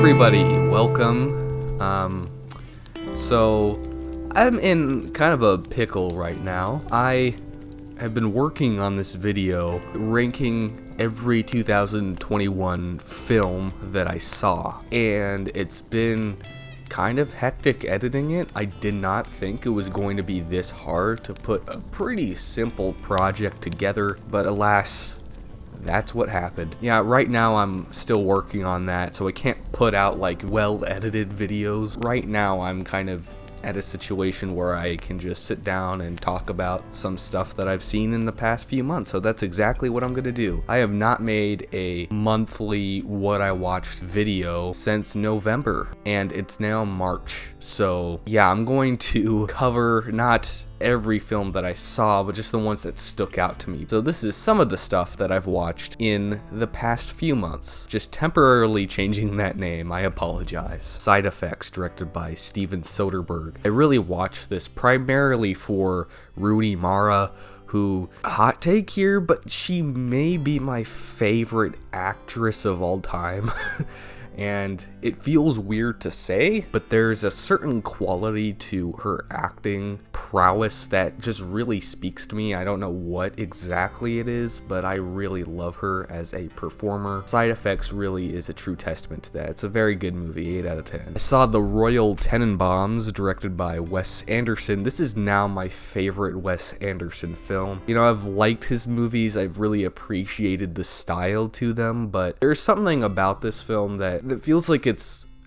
everybody, welcome. So I'm in kind of a pickle right now. I have been working on this video ranking every 2021 film that I saw, and it's been kind of hectic editing it. I did not think it was going to be this hard to put a pretty simple project together, but alas, that's what happened. Yeah, right now I'm still working on that, so I can't put out like well-edited videos. Right now I'm kind of at a situation where I can just sit down and talk about some stuff that I've seen in the past few months, so that's exactly what I'm gonna do. I have not made a monthly what I watched video since November, and it's now March, so yeah, I'm going to cover not every film that I saw, but just the ones that stuck out to me. So this is some of the stuff that I've watched in the past few months. Just temporarily changing that name, I apologize. Side Effects, directed by Steven Soderbergh. I really watched this primarily for Rooney Mara, who, hot take here, but she may be my favorite actress of all time. And it feels weird to say, but there's a certain quality to her acting prowess that just really speaks to me. I don't know what exactly it is, but I really love her as a performer. Side Effects really is a true testament to that. It's a very good movie, 8 out of 10. I saw The Royal Tenenbaums, directed by Wes Anderson. This is now my favorite Wes Anderson film. You know, I've liked his movies, I've really appreciated the style to them, but there's something about this film that feels like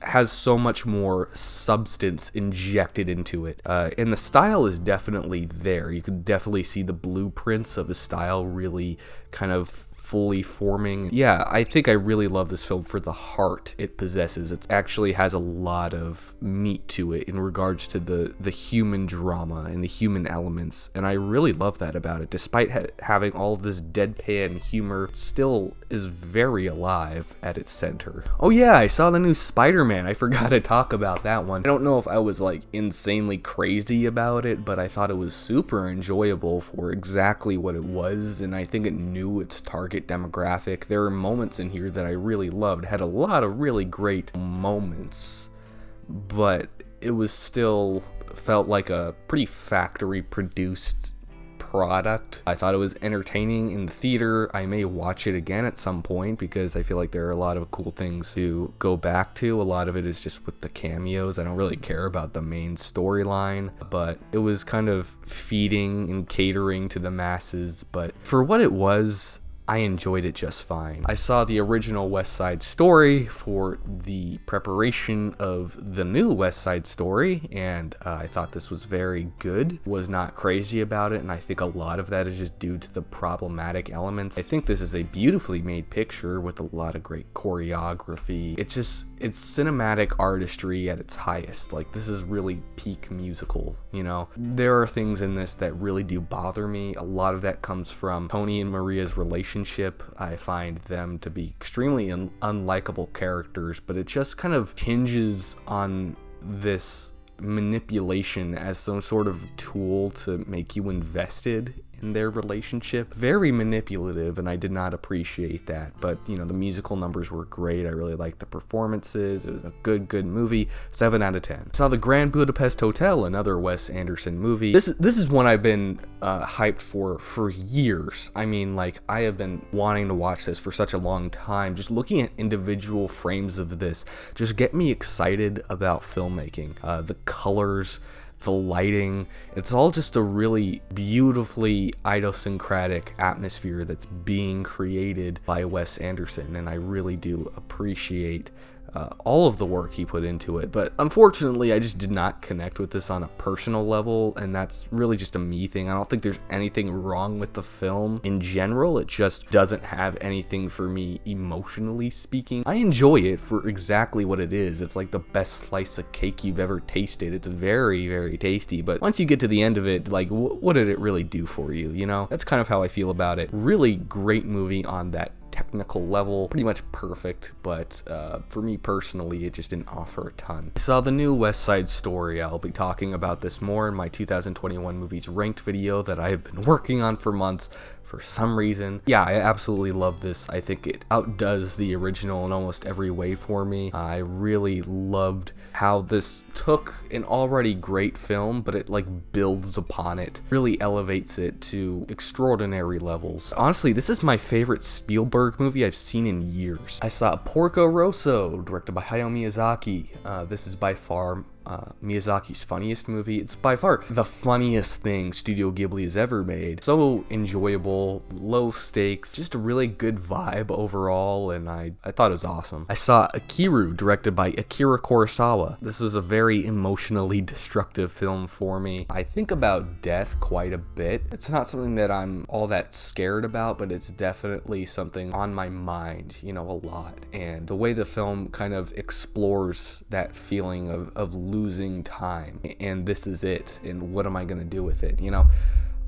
has so much more substance injected into it. And the style is definitely there. You can definitely see the blueprints of his style really kind of fully forming. Yeah, I think I really love this film for the heart it possesses. It actually has a lot of meat to it in regards to the human drama and the human elements, and I really love that about it. Despite having all of this deadpan humor, it still is very alive at its center. Oh yeah, I saw the new Spider-Man. I forgot to talk about that one. I don't know if I was like insanely crazy about it, but I thought it was super enjoyable for exactly what it was, and I think it knew its target demographic. There are moments in here that I really loved. Had a lot of really great moments, but it was still felt like a pretty factory produced product. I thought it was entertaining in the theater. I may watch it again at some point because I feel like there are a lot of cool things to go back to. A lot of it is just with the cameos. I don't really care about the main storyline, but it was kind of feeding and catering to the masses, but for what it was, I enjoyed it just fine. I saw the original West Side Story for the preparation of the new West Side Story, and I thought this was very good. Was not crazy about it, and I think a lot of that is just due to the problematic elements. I think this is a beautifully made picture with a lot of great choreography. It's cinematic artistry at its highest. Like, this is really peak musical, you know? There are things in this that really do bother me. A lot of that comes from Tony and Maria's relationship. I find them to be extremely unlikable characters, but it just kind of hinges on this manipulation as some sort of tool to make you invested in their relationship. Very manipulative, and I did not appreciate that, but you know, the musical numbers were great. I really liked the performances. It was a good movie. 7 out of 10. Saw The Grand Budapest Hotel, another Wes Anderson movie. This is one I've been hyped for years. I mean, like, I have been wanting to watch this for such a long time. Just looking at individual frames of this just get me excited about filmmaking. The colors, the lighting, it's all just a really beautifully idiosyncratic atmosphere that's being created by Wes Anderson, and I really do appreciate all of the work he put into it. But unfortunately, I just did not connect with this on a personal level, and that's really just a me thing. I don't think there's anything wrong with the film in general. It just doesn't have anything for me emotionally speaking. I enjoy it for exactly what it is. It's like the best slice of cake you've ever tasted. It's very, very tasty, but once you get to the end of it, like, what did it really do for you, you know? That's kind of how I feel about it. Really great movie on that technical level, pretty much perfect, but for me personally, it just didn't offer a ton. I saw the new West Side Story. I'll be talking about this more in my 2021 movies ranked video that I have been working on for months. for some reason. Yeah, I absolutely love this. I think it outdoes the original in almost every way for me. I really loved how this took an already great film, but it like builds upon it, really elevates it to extraordinary levels. Honestly, this is my favorite Spielberg movie I've seen in years. I saw Porco Rosso, directed by Hayao Miyazaki. This is by far Miyazaki's funniest movie. It's by far the funniest thing Studio Ghibli has ever made. So enjoyable, low stakes, just a really good vibe overall, and I thought it was awesome. I saw Akiru, directed by Akira Kurosawa. This was a very emotionally destructive film for me. I think about death quite a bit. It's not something that I'm all that scared about, but it's definitely something on my mind, a lot. And the way the film kind of explores that feeling of losing time, and this is it, and what am I gonna do with it?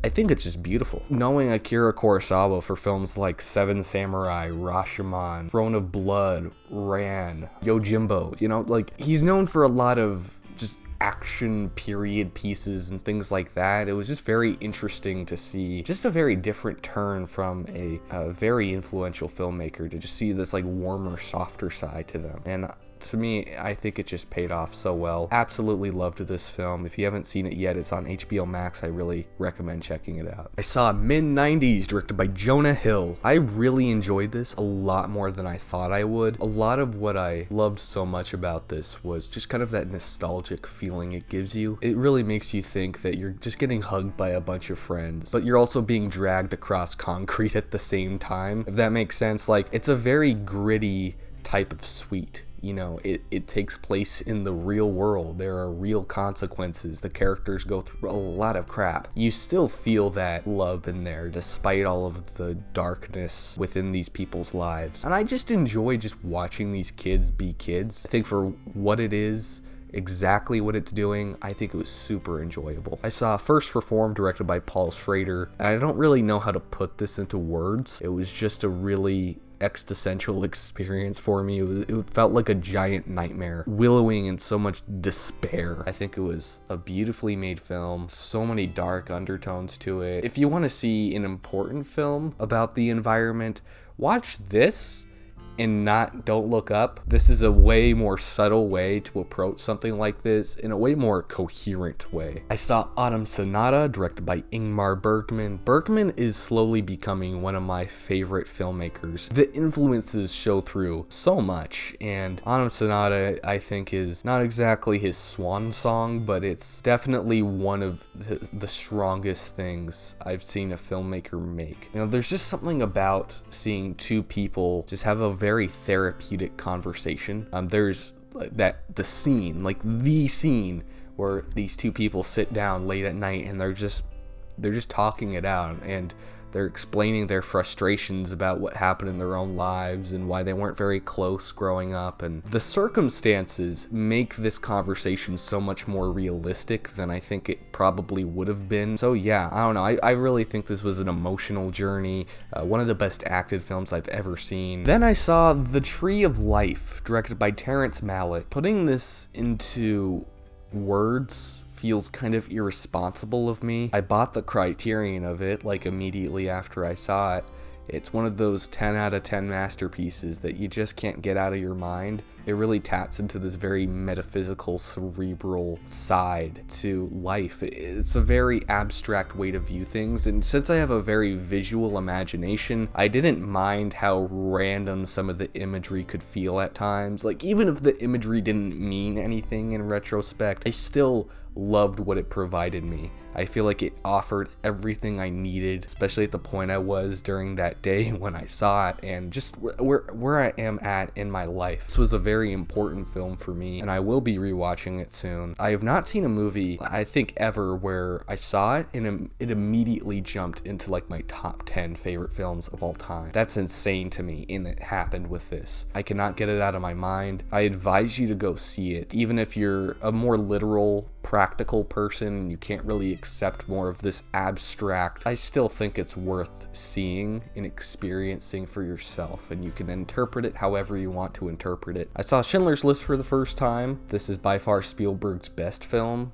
I think it's just beautiful. Knowing Akira Kurosawa for films like Seven Samurai, Rashomon, Throne of Blood, Ran, Yojimbo, he's known for a lot of just action period pieces and things like that. It was just very interesting to see just a very different turn from a very influential filmmaker to just see this like warmer, softer side to them. And to me, I think it just paid off so well. Absolutely loved this film. If you haven't seen it yet, it's on HBO Max. I really recommend checking it out. I saw Mid-90s, directed by Jonah Hill. I really enjoyed this a lot more than I thought I would. A lot of what I loved so much about this was just kind of that nostalgic feeling it gives you. It really makes you think that you're just getting hugged by a bunch of friends, but you're also being dragged across concrete at the same time, if that makes sense. It's a very gritty type of sweet. It takes place in the real world. There are real consequences. The characters go through a lot of crap. You still feel that love in there despite all of the darkness within these people's lives. And I just enjoy just watching these kids be kids. I think for what it is, exactly what it's doing, I think it was super enjoyable. I saw First Reformed, directed by Paul Schrader. I don't really know how to put this into words. It was just a really existential experience for me. It felt like a giant nightmare, willowing in so much despair. I think it was a beautifully made film, so many dark undertones to it. If you want to see an important film about the environment, watch this and Don't Look Up. This is a way more subtle way to approach something like this in a way more coherent way. I saw Autumn Sonata, directed by Ingmar Bergman. Bergman is slowly becoming one of my favorite filmmakers. The influences show through so much, and Autumn Sonata, I think, is not exactly his swan song, but it's definitely one of the strongest things I've seen a filmmaker make. There's just something about seeing two people just have a very therapeutic conversation. There's the scene where these two people sit down late at night and they're just talking it out, and they're explaining their frustrations about what happened in their own lives and why they weren't very close growing up. And the circumstances make this conversation so much more realistic than I think it probably would have been. So yeah, I don't know. I really think this was an emotional journey. One of the best acted films I've ever seen. Then I saw The Tree of Life, directed by Terrence Malick. Putting this into words feels kind of irresponsible of me. I bought the Criterion of it immediately after I saw it. It's one of those 10 out of 10 masterpieces that you just can't get out of your mind. It really taps into this very metaphysical, cerebral side to life. It's a very abstract way to view things, and since I have a very visual imagination, I didn't mind how random some of the imagery could feel at times. Even if the imagery didn't mean anything in retrospect, I still loved what it provided me. I feel like it offered everything I needed, especially at the point I was during that day when I saw it, and just where I am at in my life. This was a very important film for me, and I will be rewatching it soon. I have not seen a movie, I think, ever where I saw it and it immediately jumped into my top 10 favorite films of all time. That's insane to me, and it happened with this. I cannot get it out of my mind. I advise you to go see it, even if you're a more literal, practical person and you can't really accept more of this abstract. I still think it's worth seeing and experiencing for yourself, and you can interpret it however you want to interpret it. I saw Schindler's List for the first time. This is by far Spielberg's best film.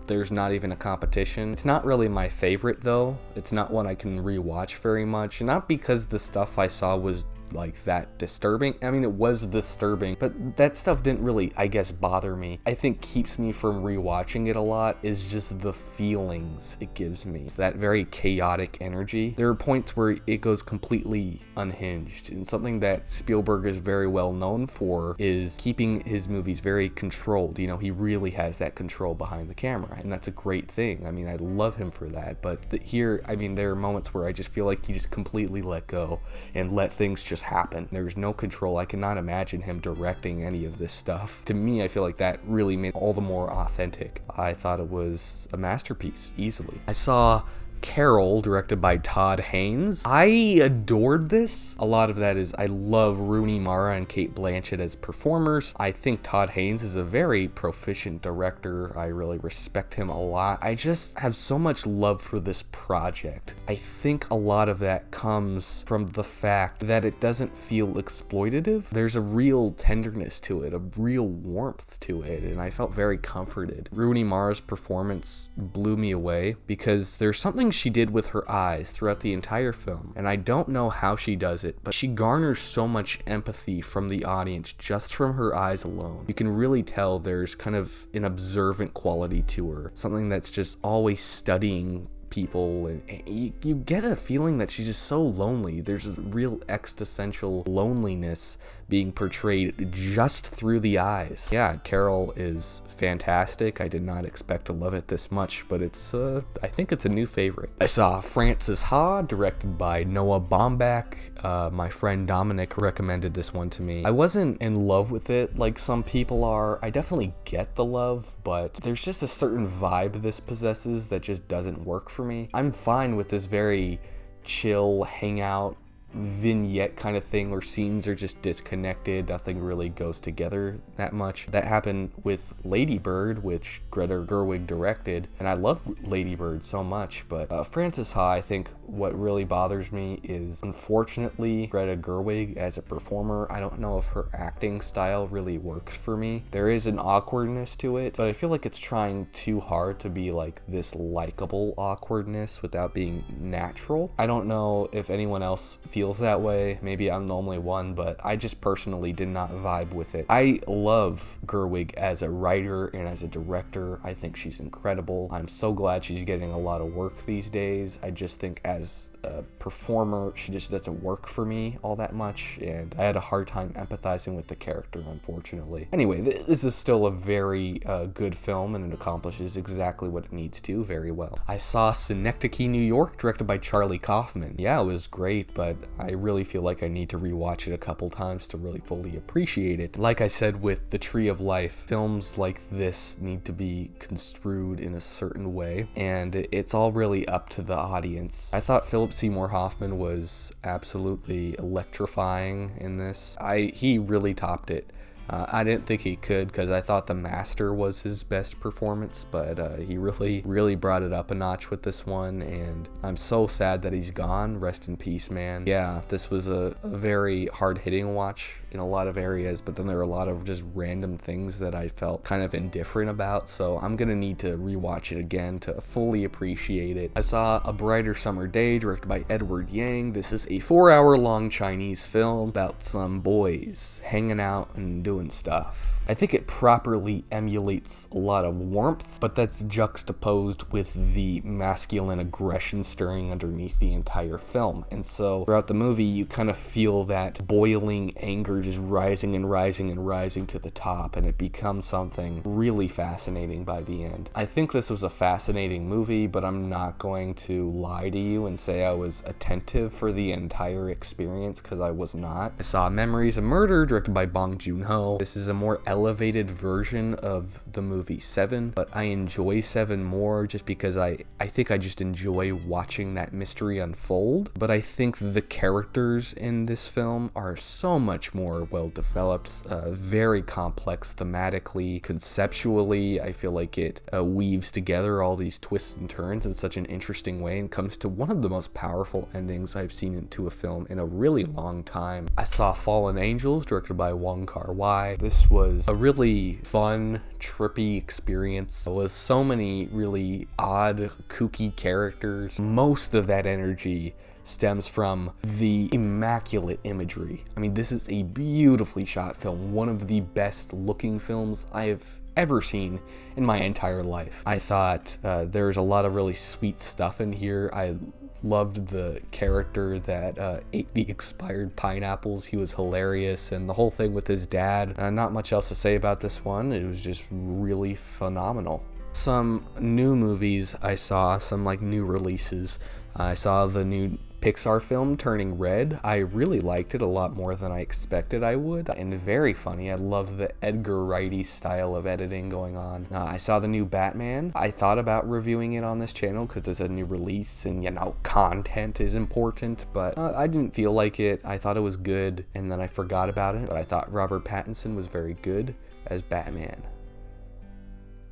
there's not even a competition. It's not really my favorite though. It's not one I can rewatch very much. Not because the stuff I saw was like that disturbing. I mean, it was disturbing, but that stuff didn't really, I guess, bother me. I think keeps me from rewatching it a lot is just the feelings it gives me. It's that very chaotic energy. There are points where it goes completely unhinged, and something that Spielberg is very well known for is keeping his movies very controlled. You know, he really has that control behind the camera, and that's a great thing. I mean, I love him for that, but here, I mean, there are moments where I just feel like he just completely let go and let things just happen. There's no control. I cannot imagine him directing any of this stuff. To me, I feel like that really made it all the more authentic. I thought it was a masterpiece, easily. I saw Carol, directed by Todd Haynes. I adored this. A lot of that is I love Rooney Mara and Cate Blanchett as performers. I think Todd Haynes is a very proficient director. I really respect him a lot. I just have so much love for this project. I think a lot of that comes from the fact that it doesn't feel exploitative. There's a real tenderness to it, a real warmth to it, and I felt very comforted. Rooney Mara's performance blew me away because there's something she did with her eyes throughout the entire film, and I don't know how she does it, but she garners so much empathy from the audience just from her eyes alone. You can really tell there's kind of an observant quality to her, something that's just always studying people, and you get a feeling that she's just so lonely. There's a real existential loneliness being portrayed just through the eyes. Yeah, Carol is fantastic. I did not expect to love it this much, but it's I think it's a new favorite. I saw Frances Ha, directed by Noah Baumbach. My friend Dominic recommended this one to me. I wasn't in love with it like some people are. I definitely get the love, but there's just a certain vibe this possesses that just doesn't work for me. I'm fine with this very chill hangout vignette kind of thing where scenes are just disconnected, nothing really goes together that much. That happened with Lady Bird, which Greta Gerwig directed, and I love Lady Bird so much, but Frances Ha, I think what really bothers me is, unfortunately, Greta Gerwig as a performer, I don't know if her acting style really works for me. There is an awkwardness to it, but I feel like it's trying too hard to be like this likable awkwardness without being natural. I don't know if anyone else feels that way. Maybe I'm the only one, but I just personally did not vibe with it. I love Gerwig as a writer and as a director. I think she's incredible. I'm so glad she's getting a lot of work these days. I just think as a performer, she just doesn't work for me all that much, and I had a hard time empathizing with the character, unfortunately. Anyway, this is still a very good film, and it accomplishes exactly what it needs to very well. I saw Synecdoche, New York, directed by Charlie Kaufman. Yeah, it was great, but I really feel like I need to rewatch it a couple times to really fully appreciate it. Like I said with The Tree of Life, films like this need to be construed in a certain way, and it's all really up to the audience. I thought Philip Seymour Hoffman was absolutely electrifying in this. He really topped it. I didn't think he could because I thought The Master was his best performance, but he really brought it up a notch with this one, and I'm so sad that he's gone. Rest in peace, man. Yeah, this was a very hard-hitting watch in a lot of areas, but then there are a lot of just random things that I felt kind of indifferent about, so I'm gonna need to rewatch it again to fully appreciate it. I saw A Brighter Summer Day, directed by Edward Yang. This is a 4-hour-long Chinese film about some boys hanging out and doing stuff. I think it properly emulates a lot of warmth, but that's juxtaposed with the masculine aggression stirring underneath the entire film. And so throughout the movie, you kind of feel that boiling anger just rising and rising and rising to the top, and it becomes something really fascinating by the end. I think this was a fascinating movie, but I'm not going to lie to you and say I was attentive for the entire experience, because I was not. I saw Memories of Murder, directed by Bong Joon-ho. This is a more elevated version of the movie Seven, but I enjoy Seven more just because I think I just enjoy watching that mystery unfold. But I think the characters in this film are so much more more well developed. It's, very complex thematically, conceptually. I feel like it weaves together all these twists and turns in such an interesting way and comes to one of the most powerful endings I've seen into a film in a really long time. I saw Fallen Angels, directed by Wong Kar-wai. This was a really fun, trippy experience with so many really odd, kooky characters. Most of that energy stems from the immaculate imagery. I mean, this is a beautifully shot film, one of the best looking films I have ever seen in my entire life. I thought there's a lot of really sweet stuff in here. I loved the character that ate the expired pineapples. He was hilarious, and the whole thing with his dad. Not much else to say about this one. It was just really phenomenal. Some new movies I saw, some like new releases. I saw the new Pixar film Turning Red. I really liked it a lot more than I expected I would, and very funny. I love the Edgar Wrighty style of editing going on. I saw the new Batman. I thought about reviewing it on this channel because it's a new release and, you know, content is important, but I didn't feel like it. I thought it was good, and then I forgot about it, but I thought Robert Pattinson was very good as Batman.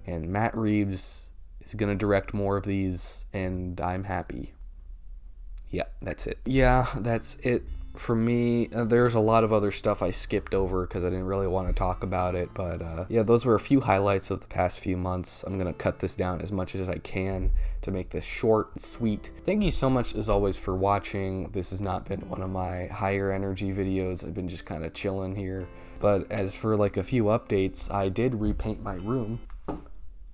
And Matt Reeves is going to direct more of these, and I'm happy. Yeah, that's it. Yeah, that's it for me. There's a lot of other stuff I skipped over because I didn't really want to talk about it, but yeah, those were a few highlights of the past few months. I'm going to cut this down as much as I can to make this short and sweet. Thank you so much, as always, for watching. This has not been one of my higher energy videos. I've been just kind of chilling here. But as for like a few updates, I did repaint my room.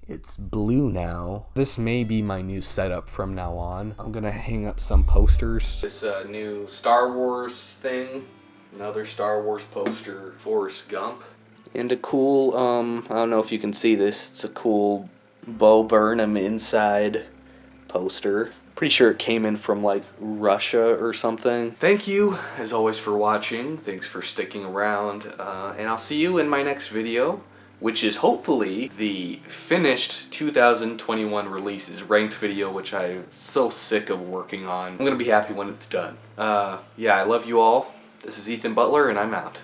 It's blue now. This may be my new setup from now on. I'm gonna hang up some posters. This new Star Wars thing. Another Star Wars poster. Forrest Gump. And a cool, I don't know if you can see this. It's a cool Bo Burnham inside poster. Pretty sure it came in from like Russia or something. Thank you, as always, for watching. Thanks for sticking around. And I'll see you in my next video, which is hopefully the finished 2021 releases ranked video, which I'm so sick of working on. I'm gonna be happy when it's done. Yeah, I love you all. This is Ethan Butler, and I'm out.